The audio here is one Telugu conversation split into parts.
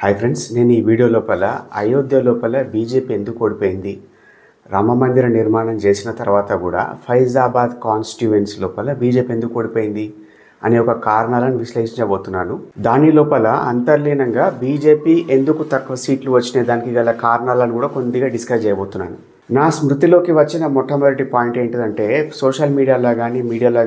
హాయ్ ఫ్రెండ్స్, నేను ఈ వీడియో లోపల అయోధ్య లోపల బీజేపీ ఎందుకు ఓడిపోయింది, రామమందిర నిర్మాణం చేసిన తర్వాత కూడా ఫైజాబాద్ కాన్స్టిట్యుయెన్సీ లోపల బీజేపీ ఎందుకు ఓడిపోయింది అనే ఒక కారణాలను విశ్లేషించబోతున్నాను. దాని లోపల అంతర్లీనంగా బీజేపీ ఎందుకు తక్కువ సీట్లు వచ్చినాయి దానికి గల కారణాలను కూడా కొద్దిగా డిస్కస్ చేయబోతున్నాను. నా స్మృతిలోకి వచ్చిన మొట్టమొదటి పాయింట్ ఏంటిదంటే, సోషల్ మీడియాలో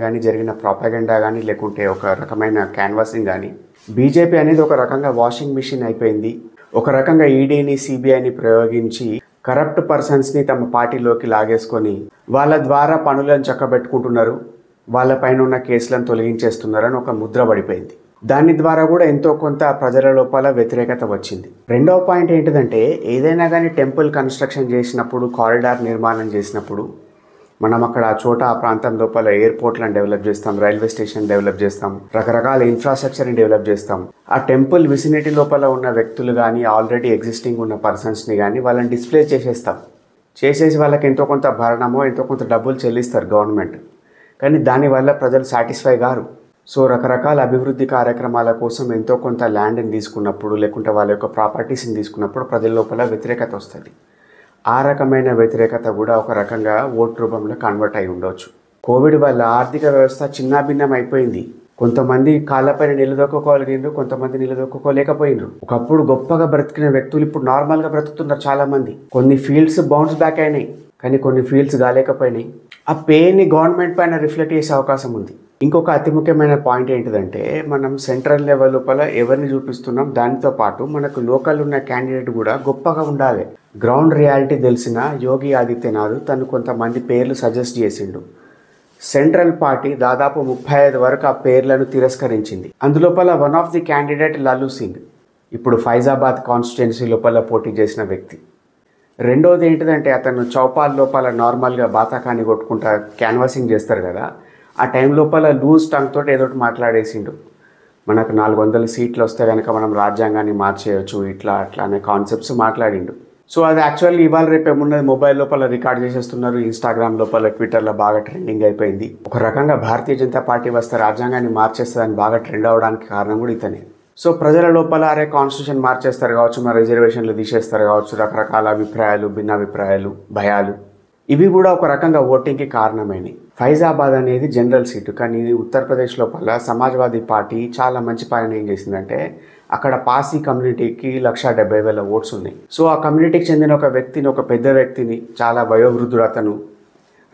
కానీ జరిగిన ప్రాపగెండా కానీ లేకుంటే ఒక రకమైన క్యాన్వాసింగ్ కానీ, బీజేపీ అనేది ఒక రకంగా వాషింగ్ మిషన్ అయిపోయింది. ఒక రకంగా ఈడీని సిబిఐని ప్రయోగించి కరప్ట్ పర్సన్స్ని తమ పార్టీలోకి లాగేసుకొని వాళ్ళ ద్వారా పనులను చక్కబెట్టుకుంటున్నారు, వాళ్ళపైన ఉన్న కేసులను తొలగించేస్తున్నారని ఒక ముద్ర పడిపోయింది. దాని ద్వారా కూడా ఎంతో కొంత ప్రజల లోపల వ్యతిరేకత వచ్చింది. రెండవ పాయింట్ ఏంటిదంటే, ఏదైనా కానీ టెంపుల్ కన్స్ట్రక్షన్ చేసినప్పుడు, కారిడార్ నిర్మాణం చేసినప్పుడు మనం అక్కడ ఆ ప్రాంతం లోపల ఎయిర్పోర్ట్లను డెవలప్ చేస్తాం, రైల్వే స్టేషన్ డెవలప్ చేస్తాం, రకరకాల ఇన్ఫ్రాస్ట్రక్చర్ని డెవలప్ చేస్తాం. ఆ టెంపుల్ విసినిటీ లోపల ఉన్న వ్యక్తులు కానీ, ఆల్రెడీ ఎగ్జిస్టింగ్ ఉన్న పర్సన్స్ని కానీ వాళ్ళని డిస్ప్లే చేసేసి వాళ్ళకి ఎంతో కొంత భరణమో ఎంతో కొంత డబ్బులు చెల్లిస్తారు గవర్నమెంట్. కానీ దానివల్ల ప్రజలు సాటిస్ఫై గారు. సో రకరకాల అభివృద్ధి కార్యక్రమాల కోసం ఎంతో కొంత ల్యాండ్ని తీసుకున్నప్పుడు లేకుంటే వాళ్ళ యొక్క ప్రాపర్టీస్ని తీసుకున్నప్పుడు ప్రజల లోపల వ్యతిరేకత వస్తుంది. ఆ రకమైన వ్యతిరేకత కూడా ఒక రకంగా ఓటు రూపంలో కన్వర్ట్ అయి ఉండవచ్చు. కోవిడ్ వల్ల ఆర్థిక వ్యవస్థ చిన్నాభిన్నం అయిపోయింది. కొంతమంది కాళ్ళపైన నిలదొక్కుకోగలిగినారు, కొంతమంది నిలదొక్కుకోలేకపోయినారు. ఒకప్పుడు గొప్పగా బ్రతికిన వ్యక్తులు ఇప్పుడు నార్మల్గా బ్రతుకుతున్నారు చాలామంది. కొన్ని ఫీల్డ్స్ బౌన్స్ బ్యాక్ అయినాయి, కానీ కొన్ని ఫీల్డ్స్ కాలేకపోయినాయి. ఆ పెయిన్ని గవర్నమెంట్ పైన రిఫ్లెక్ట్ చేసే అవకాశం ఉంది. ఇంకొక అతి ముఖ్యమైన పాయింట్ ఏంటిదంటే, మనం సెంట్రల్ లెవెల్ లోపల ఎవరిని చూపిస్తున్నాం, దానితో పాటు మనకు లోకల్ ఉన్న క్యాండిడేట్ కూడా గొప్పగా ఉండాలి. గ్రౌండ్ రియాలిటీ తెలిసిన యోగి ఆదిత్యనాథ్ తను కొంతమంది పేర్లు సజెస్ట్ చేసిండు. సెంట్రల్ పార్టీ దాదాపు 35 వరకు ఆ పేర్లను తిరస్కరించింది. అందులోపల one of the candidate Lallu Singh, ఇప్పుడు ఫైజాబాద్ కాన్స్టిట్యుయెన్సీ లోపల పోటీ చేసిన వ్యక్తి. రెండోది ఏంటిదంటే, అతను చౌపాల్ లోపల నార్మల్గా బాతాకాని కొట్టుకుంటా క్యాన్వాసింగ్ చేస్తారు కదా, ఆ టైం లోపల లూజ్ టంగ్ తోటి ఏదో ఒకటి మాట్లాడేసిండు. మనకు 400 సీట్లు వస్తే కనుక మనం రాజ్యాంగాన్ని మార్చేయచ్చు, ఇట్లా అట్లా అనే కాన్సెప్ట్స్ మాట్లాడిండు. సో అది యాక్చువల్లీ ఇవాళ రేపు ఏమున్నది, మొబైల్ లోపల రికార్డ్ చేసేస్తున్నారు, ఇన్స్టాగ్రామ్ లోపల ట్విట్టర్లో బాగా ట్రెండింగ్ అయిపోయింది. ఒక రకంగా భారతీయ జనతా పార్టీ వస్తే రాజ్యాంగాన్ని మార్చేస్తుందని బాగా ట్రెండ్ అవడానికి కారణం కూడా ఇతనే. సో ప్రజల లోపల అరే కాన్స్టిట్యూషన్ మార్చేస్తారు కావచ్చు, మన రిజర్వేషన్లు తీసేస్తారు కావచ్చు, రకరకాల అభిప్రాయాలు, భిన్నాభిప్రాయాలు, భయాలు, ఇవి కూడా ఒక రకంగా ఓటింగ్కి కారణమైనవి. ఫైజాబాద్ అనేది జనరల్ సీటు, కానీ ఉత్తరప్రదేశ్ లోపల సమాజ్వాదీ పార్టీ చాలా మంచి పని ఏం చేసిందంటే, అక్కడ పాసీ కమ్యూనిటీకి 170,000 ఓట్స్ ఉన్నాయి. సో ఆ కమ్యూనిటీకి చెందిన ఒక వ్యక్తిని, ఒక పెద్ద వ్యక్తిని, చాలా వయోవృద్ధుడు అతను,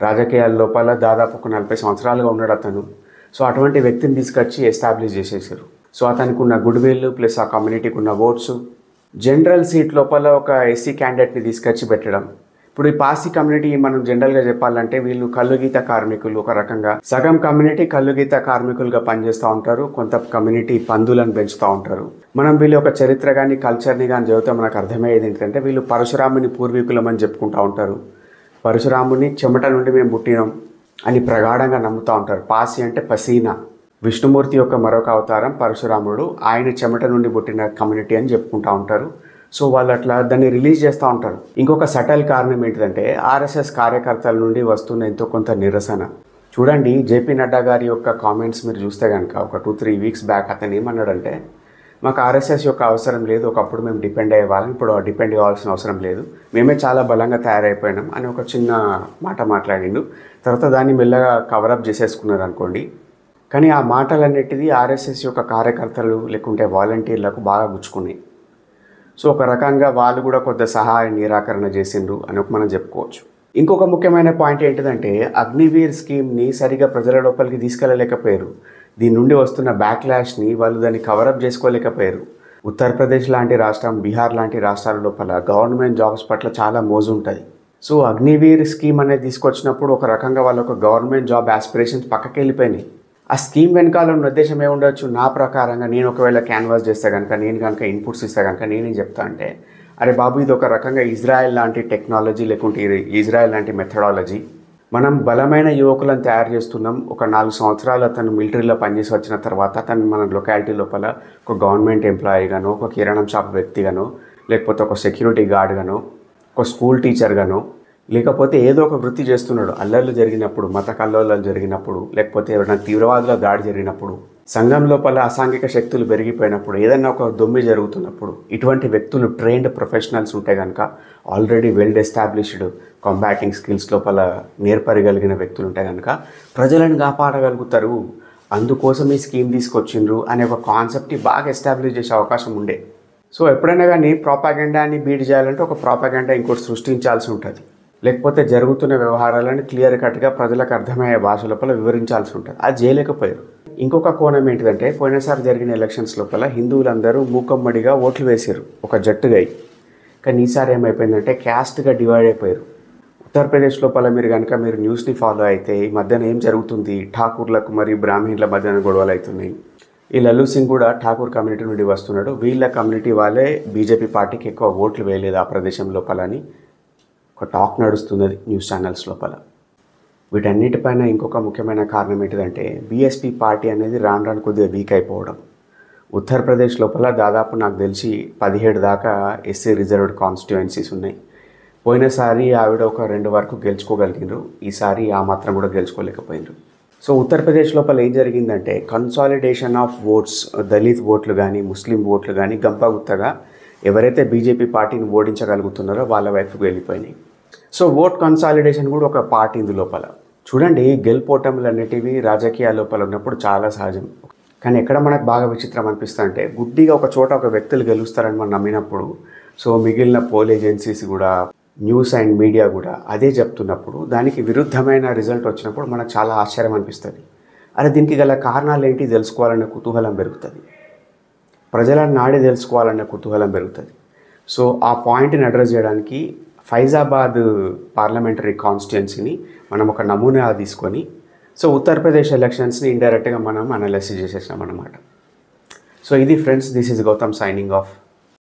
రాజకీయాల లోపల దాదాపు ఒక 40 సంవత్సరాలుగా ఉన్నాడు అతను. సో అటువంటి వ్యక్తిని తీసుకొచ్చి ఎస్టాబ్లిష్ చేసేసారు. సో అతనికి ఉన్న గుడ్ విల్ ప్లస్ ఆ కమ్యూనిటీకి ఉన్న ఓట్స్, జనరల్ సీట్ లోపల ఒక ఎస్సీ క్యాండిడేట్ని తీసుకొచ్చి పెట్టడం. ఇప్పుడు ఈ పాసీ కమ్యూనిటీ మనం జనరల్గా చెప్పాలంటే వీళ్ళు కల్లుగీత కార్మికులు. ఒక రకంగా సగం కమ్యూనిటీ కల్లుగీత కార్మికులుగా పనిచేస్తూ ఉంటారు, కొంత కమ్యూనిటీ పందులను పెంచుతూ ఉంటారు. మనం వీళ్ళ యొక్క చరిత్ర కానీ కల్చర్ని కానీ చదివితే మనకు అర్థమయ్యేది ఏంటంటే, వీళ్ళు పరశురాముని పూర్వీకులం అని చెప్పుకుంటూ ఉంటారు. పరశురాముని చెమట నుండి మేము పుట్టినాం అని ప్రగాఢంగా నమ్ముతూ ఉంటారు. పాసి అంటే పసీనా, విష్ణుమూర్తి యొక్క మరొక అవతారం పరశురాముడు, ఆయన చెమట నుండి పుట్టిన కమ్యూనిటీ అని చెప్పుకుంటూ ఉంటారు. సో వాళ్ళు అట్లా దాన్ని రిలీజ్ చేస్తూ ఉంటారు. ఇంకొక సటల్ కారణం ఏంటిదంటే, ఆర్ఎస్ఎస్ కార్యకర్తల నుండి వస్తున్న ఎంతో కొంత నిరసన. చూడండి, జేపీ నడ్డా గారి యొక్క కామెంట్స్ మీరు చూస్తే కనుక ఒక 2-3 వీక్స్ బ్యాక్ అతను ఏమన్నాడంటే, మాకు ఆర్ఎస్ఎస్ యొక్క అవసరం లేదు, ఒకప్పుడు మేము డిపెండ్ అయ్యేవాళ్ళం, ఇప్పుడు డిపెండ్ కావాల్సిన అవసరం లేదు, మేమే చాలా బలంగా తయారైపోయినాం అని ఒక చిన్న మాట మాట్లాడిండు. తర్వాత దాన్ని మెల్లగా కవరప్ చేసేసుకున్నారు అనుకోండి. కానీ ఆ మాటలన్నిటిది ఆర్ఎస్ఎస్ యొక్క కార్యకర్తలు లేకుంటే వాలంటీర్లకు బాగా గుచ్చుకున్నాయి. సో ఒక రకంగా వాళ్ళు కూడా కొంత సహాయ నిరాకరణ చేసిండ్రు అని మనం చెప్పుకోవచ్చు. ఇంకొక ముఖ్యమైన పాయింట్ ఏంటిదంటే, అగ్నివీర్ స్కీమ్ని సరిగా ప్రజల లోపలికి తీసుకెళ్ళలేకపోయారు. దీని నుండి వస్తున్న బ్యాక్లాష్ని వాళ్ళు దాన్ని కవరప్ చేసుకోలేకపోయారు. ఉత్తరప్రదేశ్ లాంటి రాష్ట్రం, బీహార్ లాంటి రాష్ట్రాల లోపల గవర్నమెంట్ జాబ్స్ పట్ల చాలా మోజు ఉంటుంది. సో అగ్నివీర్ స్కీమ్ అనేది తీసుకొచ్చినప్పుడు ఒక రకంగా వాళ్ళ ఒక గవర్నమెంట్ జాబ్ ఆస్పిరేషన్స్ పక్కకి వెళ్ళిపోయినాయి. ఆ స్కీమ్ వెనకాల ఉన్న ఉద్దేశం ఏముండొచ్చు, నా ప్రకారంగా నేను ఒకవేళ క్యాన్వాస్ చేస్తే కనుక, నేను కనుక ఇన్పుట్స్ ఇస్తే కనుక నేనేం చెప్తా అంటే, అరే బాబు ఇది ఒక రకంగా ఇజ్రాయెల్ లాంటి టెక్నాలజీ లేకుంటే ఇజ్రాయెల్ లాంటి మెథడాలజీ, మనం బలమైన యువకులను తయారు చేస్తున్నాం. ఒక 4 సంవత్సరాలు అతను మిలిటరీలో పనిచేసి వచ్చిన తర్వాత అతను మన లొకాలిటీ లోపల ఒక గవర్నమెంట్ ఎంప్లాయీగానో, ఒక కిరాణం షాప్ వ్యక్తిగానో, లేకపోతే ఒక సెక్యూరిటీ గార్డ్గానో, ఒక స్కూల్ టీచర్గానో, లేకపోతే ఏదో ఒక వృత్తి చేస్తున్నాడు. అల్లర్లు జరిగినప్పుడు, మత కల్లోలాలు జరిగినప్పుడు, లేకపోతే ఎవరైనా తీవ్రవాదుల దాడి జరిగినప్పుడు సంఘం లోపల అసాంఘిక శక్తులు పెరిగిపోయినప్పుడు, ఏదైనా ఒక దొమ్మి జరుగుతున్నప్పుడు ఇటువంటి వ్యక్తులు ట్రైన్డ్ ప్రొఫెషనల్స్ ఉంటే కనుక, already well established combating skills లోపల నేర్పరగలిగిన వ్యక్తులు ఉంటే కనుక ప్రజలను కాపాడగలుగుతారు, అందుకోసం ఈ స్కీమ్ తీసుకొచ్చిండ్రు అనే ఒక కాన్సెప్ట్ని బాగా ఎస్టాబ్లిష్ చేసే అవకాశం ఉండే. సో ఎప్పుడైనా కానీ ప్రాపగెండాని బీట్ చేయాలంటే ఒక ప్రాపగెండా ఇంకోటి సృష్టించాల్సి ఉంటుంది, లేకపోతే జరుగుతున్న వ్యవహారాలను క్లియర్ కట్గా ప్రజలకు అర్థమయ్యే భాష లోపల వివరించాల్సి ఉంటుంది. అది చేయలేకపోయారు. ఇంకొక కోణం ఏంటిదంటే, పోయినసారి జరిగిన ఎలక్షన్స్ లోపల హిందువులందరూ మూకమ్మడిగా ఓట్లు వేసారు ఒక జట్టుగా. కానీ ఈసారి ఏమైపోయిందంటే క్యాస్ట్గా డివైడ్ అయిపోయారు. ఉత్తరప్రదేశ్ లోపల మీరు న్యూస్ని ఫాలో అయితే ఈ మధ్యన ఏం జరుగుతుంది, ఠాకూర్లకు మరియు బ్రాహ్మణుల మధ్యన గొడవలు అవుతున్నాయి. ఈ లల్లు సింగ్ కూడా ఠాకూర్ కమ్యూనిటీ నుండి వస్తున్నాడు, వీళ్ళ కమ్యూనిటీ వాళ్ళే బీజేపీ పార్టీకి ఎక్కువ ఓట్లు వేయలేదు ఆ ప్రదేశం లోపల అని ఒక టాక్ నడుస్తున్నది న్యూస్ ఛానల్స్ లోపల. వీటన్నిటిపైన ఇంకొక ముఖ్యమైన కారణం ఏంటిదంటే, బీఎస్పీ పార్టీ అనేది రాను రాను కొద్దిగా వీక్ అయిపోవడం. ఉత్తరప్రదేశ్ లోపల దాదాపు నాకు తెలిసి 17 దాకా ఎస్సీ రిజర్వ్డ్ కాన్స్టిట్యుయెన్సీస్ ఉన్నాయి. పోయినసారి ఆవిడ ఒక 2 వరకు గెలుచుకోగలిగినారు, ఈసారి ఆ మాత్రం కూడా గెలుచుకోలేకపోయినారు. సో ఉత్తరప్రదేశ్ లోపల ఏం జరిగిందంటే, కన్సాలిడేషన్ ఆఫ్ ఓట్స్, దళిత్ ఓట్లు కానీ ముస్లిం ఓట్లు కానీ గంపగుత్తగా ఎవరైతే బీజేపీ పార్టీని ఓడించగలుగుతున్నారో వాళ్ళ వైపుకు వెళ్ళిపోయినాయి. సో ఓట్ కన్సాలిడేషన్ కూడా ఒక పార్ట్ ఇందు లోపల. చూడండి, గెలుపోటములు అనేటివి రాజకీయ లోపల ఉన్నప్పుడు చాలా సహజం. కానీ ఎక్కడ మనకు బాగా విచిత్రం అనిపిస్తుంది అంటే, గుడ్డిగా ఒక చోట ఒక వ్యక్తులు గెలుస్తారని మనం నమ్మినప్పుడు, సో మిగిలిన పోల్ ఏజెన్సీస్ కూడా, న్యూస్ అండ్ మీడియా కూడా అదే చెప్తున్నప్పుడు, దానికి విరుద్ధమైన రిజల్ట్ వచ్చినప్పుడు మనకు చాలా ఆశ్చర్యం అనిపిస్తుంది. అరే దీనికి గల కారణాలు ఏంటి తెలుసుకోవాలనే కుతూహలం పెరుగుతుంది, ప్రజల నాడి తెలుసుకోవాలనే కుతూహలం పెరుగుతుంది. సో ఆ పాయింట్ని అడ్రస్ చేయడానికి ఫైజాబాద్ పార్లమెంటరీ కాన్స్టిట్యుయెన్సీని మనం ఒక నమూనా తీసుకొని, సో ఉత్తరప్రదేశ్ ఎలక్షన్స్ని ఇండైరెక్ట్గా మనం అనాలిసిస్ చేసేసాం అన్నమాట. సో ఇది friends, this is Gautam signing of.